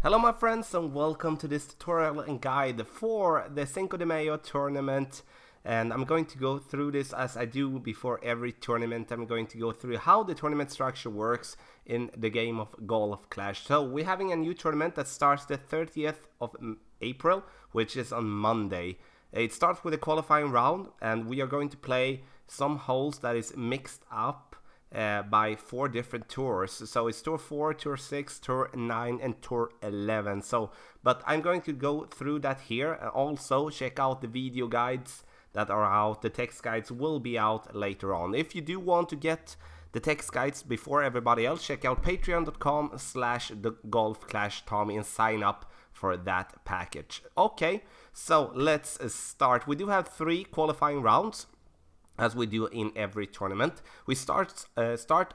Hello my friends and welcome to this tutorial and guide for the Cinco de Mayo tournament, and I'm going to go through this as I do before every tournament. I'm going to go through how the tournament structure works in the game of Golf Clash. So we're having a new tournament that starts the 30th of April, which is on Monday. It starts with a qualifying round and we are going to play some holes that is mixed up by 4 different tours. So it's tour 4, tour 6, tour 9 and tour 11. But I'm going to go through that here. Also check out the video guides that are out. The text guides will be out later on. If you do want to get the text guides before everybody else, check out patreon.com/thegolfclashtommy and sign up for that package. Okay, so let's start. We do have 3 qualifying rounds, as we do in every tournament. We start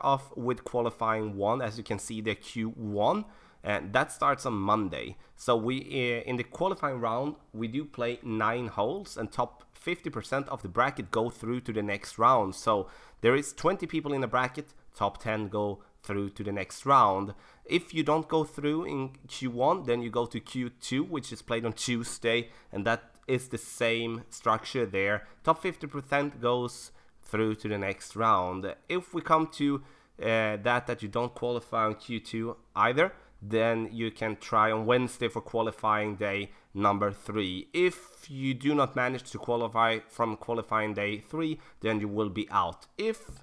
off with qualifying 1, as you can see, the Q1, and that starts on Monday. So we in the qualifying round we do play 9 holes, and top 50% of the bracket go through to the next round. So there is 20 people in the bracket, top 10 go through to the next round. If you don't go through in Q1, then you go to Q2, which is played on Tuesday, and that is the same structure there. Top 50% goes through to the next round. If we come to that you don't qualify on Q2 either, then you can try on Wednesday for qualifying day number 3. If you do not manage to qualify from qualifying day 3, then you will be out. If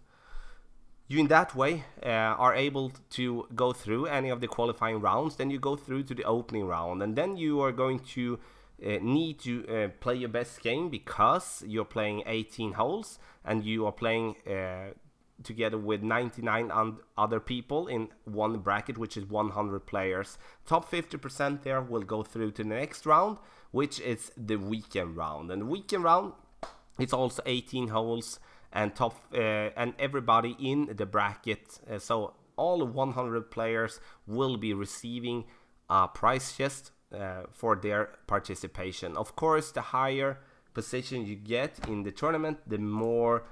you in that way are able to go through any of the qualifying rounds, then you go through to the opening round, and then you are going to need to play your best game, because you're playing 18 holes and you are playing together with 99 other people in one bracket, which is 100 players. Top 50% there will go through to the next round, which is the weekend round. And the weekend round, it's also 18 holes and and everybody in the bracket, so all 100 players will be receiving a prize chest for their participation. Of course, the higher position you get in the tournament, the more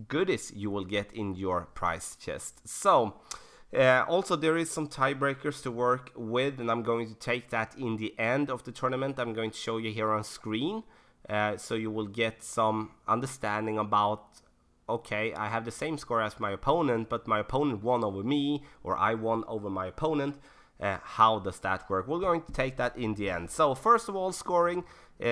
goodies you will get in your prize chest. So also there is some tiebreakers to work with, and I'm going to take that in the end of the tournament. I'm going to show you here on screen, so you will get some understanding about, okay, I have the same score as my opponent, but my opponent won over me, or I won over my opponent. How does that work? We're going to take that in the end. So first of all, scoring.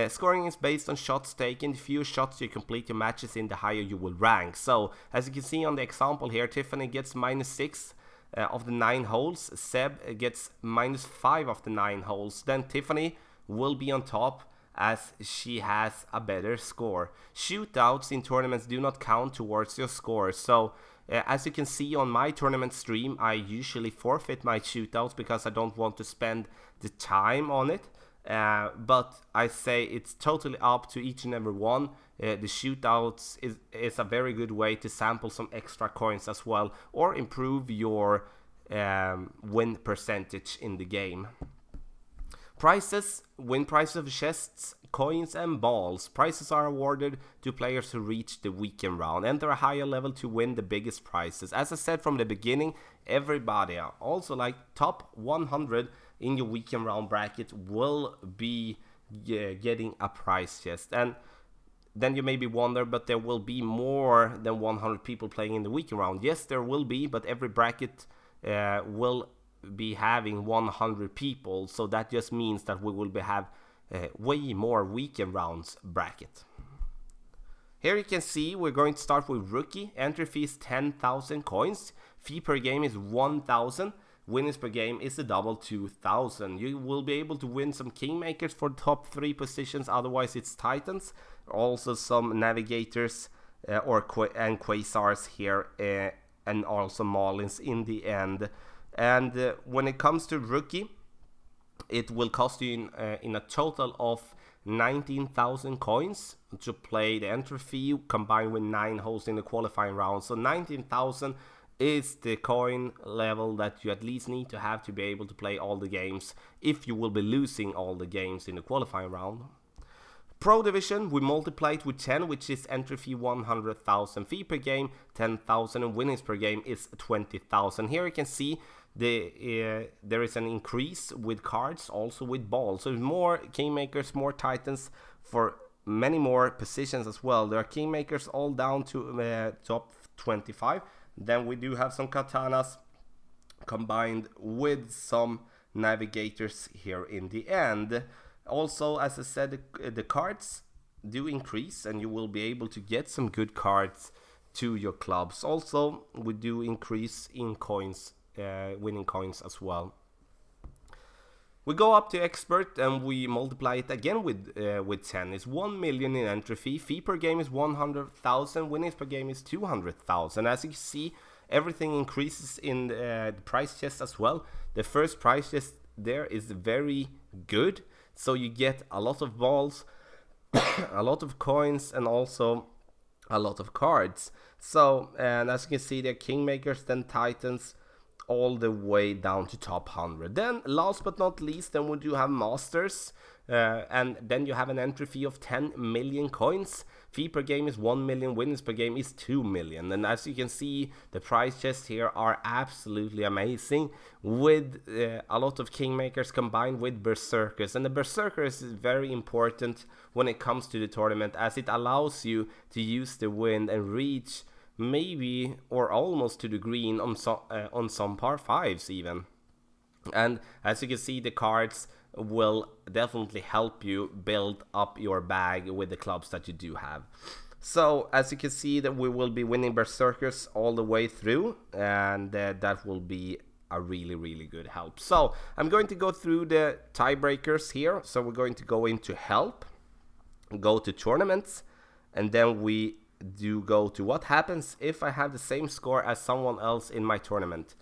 Scoring is based on shots taken. The fewer shots you complete your matches in, the higher you will rank. So as you can see on the example here, Tiffany gets -6 of the 9 holes. Seb gets -5 of the 9 holes. Then Tiffany will be on top, as she has a better score. Shootouts in tournaments do not count towards your score. So as you can see on my tournament stream, I usually forfeit my shootouts because I don't want to spend the time on it. But I say it's totally up to each and every one. The shootouts is a very good way to sample some extra coins as well, or improve your win percentage in the game. Prizes, win prizes of chests, coins and balls. Prizes are awarded to players who reach the weekend round. Enter a higher level to win the biggest prizes. As I said from the beginning, everybody, also like top 100 in your weekend round bracket, will be getting a prize chest. And then you maybe wonder, but there will be more than 100 people playing in the weekend round. Yes, there will be, but every bracket will be having 100 people, so that just means that we will have way more weekend rounds bracket. Here you can see we're going to start with rookie. Entry fee is 10,000 coins. Fee per game is 1,000. Winnings per game is a double 2,000. You will be able to win some kingmakers for top 3 positions, otherwise it's titans. Also some navigators and quasars here, and also marlins in the end. And when it comes to rookie, it will cost you in a total of 19,000 coins to play the entry fee, combined with 9 holes in the qualifying round. So 19,000 is the coin level that you at least need to have to be able to play all the games, if you will be losing all the games in the qualifying round. Pro Division, we multiply it with 10, which is entry fee 100,000, fee per game 10,000, and winnings per game is 20,000. Here you can see there is an increase with cards, also with balls. So more kingmakers, more titans for many more positions as well. There are kingmakers all down to top 25. Then we do have some katanas combined with some navigators here in the end. Also, as I said, the cards do increase and you will be able to get some good cards to your clubs. Also, we do increase in coins, winning coins as well. We go up to expert and we multiply it again with 10. It's 1 million in entry fee. Fee per game is 100,000. Winnings per game is 200,000. As you can see, everything increases in the price chest as well. The first price chest there is very good. So you get a lot of balls, a lot of coins, and also a lot of cards. So, and as you can see, they're kingmakers, then titans, all the way down to top 100. Then last but not least, then we do have masters, and then you have an entry fee of 10 million coins. Fee per game is 1 million, winnings per game is 2 million. And as you can see, the prize chests here are absolutely amazing, with a lot of kingmakers combined with berserkers. And the berserkers is very important when it comes to the tournament, as it allows you to use the wind and reach maybe or almost to the green on some par 5s even. And as you can see, the cards will definitely help you build up your bag with the clubs that you do have. So as you can see, that we will be winning berserkers all the way through, and that will be a really good help. So I'm going to go through the tiebreakers here. So we're going to go into help, go to tournaments, and then we do go to what happens if I have the same score as someone else in my tournament.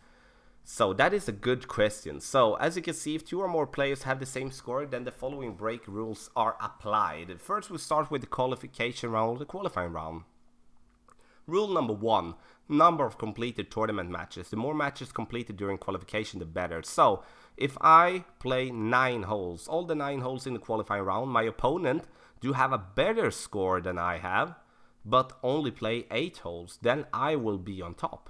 So that is a good question. So as you can see, if 2 or more players have the same score, then the following break rules are applied. First, we start with the qualification round or the qualifying round. Rule number 1, number of completed tournament matches. The more matches completed during qualification, the better. So if I play 9 holes, all the 9 holes in the qualifying round, my opponent do have a better score than I have, but only play 8 holes, then I will be on top.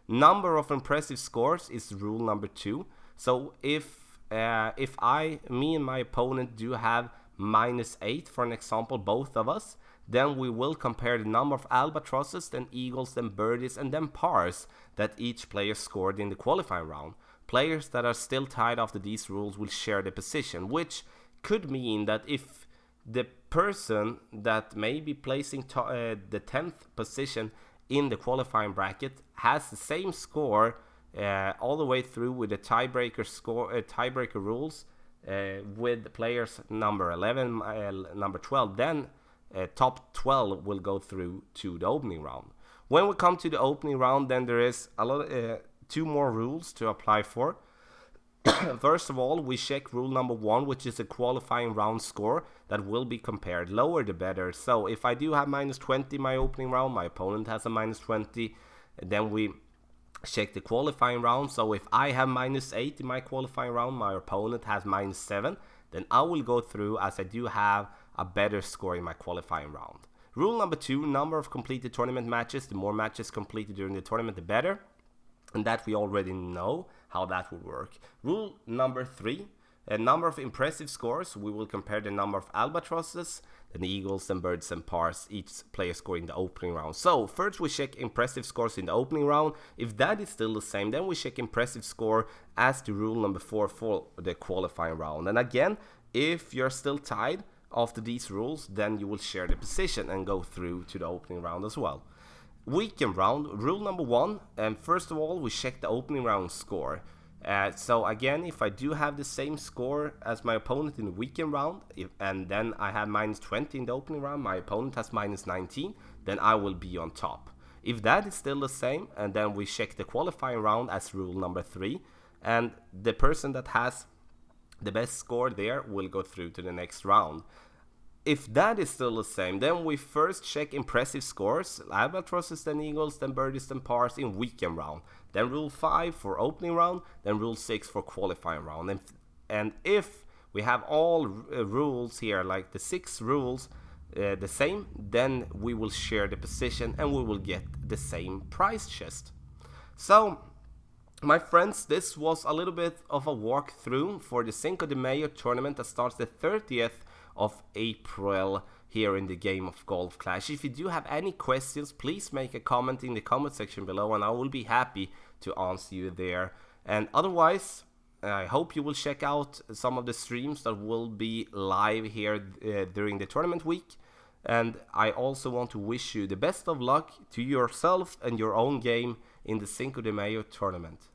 Number of impressive scores is rule number 2. So if me and my opponent do have -8, for an example, both of us, then we will compare the number of albatrosses, then eagles, then birdies, and then pars that each player scored in the qualifying round. Players that are still tied after these rules will share the position, which could mean that if the person that may be placing the 10th position in the qualifying bracket has the same score all the way through with the tiebreaker rules with players number 11, number 12, then top 12 will go through to the opening round. When we come to the opening round, then there is a lot 2 more rules to apply for. First of all, we check rule number 1, which is a qualifying round score that will be compared. Lower the better. So if I do have -20 in my opening round, my opponent has a -20, then we check the qualifying round. So if I have -8 in my qualifying round, my opponent has -7, then I will go through, as I do have a better score in my qualifying round. Rule number 2, number of completed tournament matches. The more matches completed during the tournament, the better. And that we already know how that will work. Rule number 3, a number of impressive scores. We will compare the number of albatrosses, then eagles, and birds, and pars, each player score in the opening round. So first we check impressive scores in the opening round. If that is still the same, then we check impressive score as to rule number 4 for the qualifying round. And again, if you're still tied after these rules, then you will share the position and go through to the opening round as well. Weekend round, rule number 1, and first of all we check the opening round score. So again, if I do have the same score as my opponent in the weekend round, and then I have -20 in the opening round, my opponent has -19, then I will be on top. If that is still the same, and then we check the qualifying round as rule number 3, and the person that has the best score there will go through to the next round. If that is still the same, then we first check impressive scores, albatrosses, then eagles, then birdies, then pars in weekend round. Then rule 5 for opening round, then rule 6 for qualifying round. And if we have all rules here, like the 6 rules, the same, then we will share the position and we will get the same prize chest. So My friends, this was a little bit of a walkthrough for the Cinco de Mayo tournament that starts the 30th of April here in the game of Golf Clash. If you do have any questions, please make a comment in the comment section below and I will be happy to answer you there. And otherwise, I hope you will check out some of the streams that will be live here during the tournament week. And I also want to wish you the best of luck to yourself and your own game in the Cinco de Mayo tournament.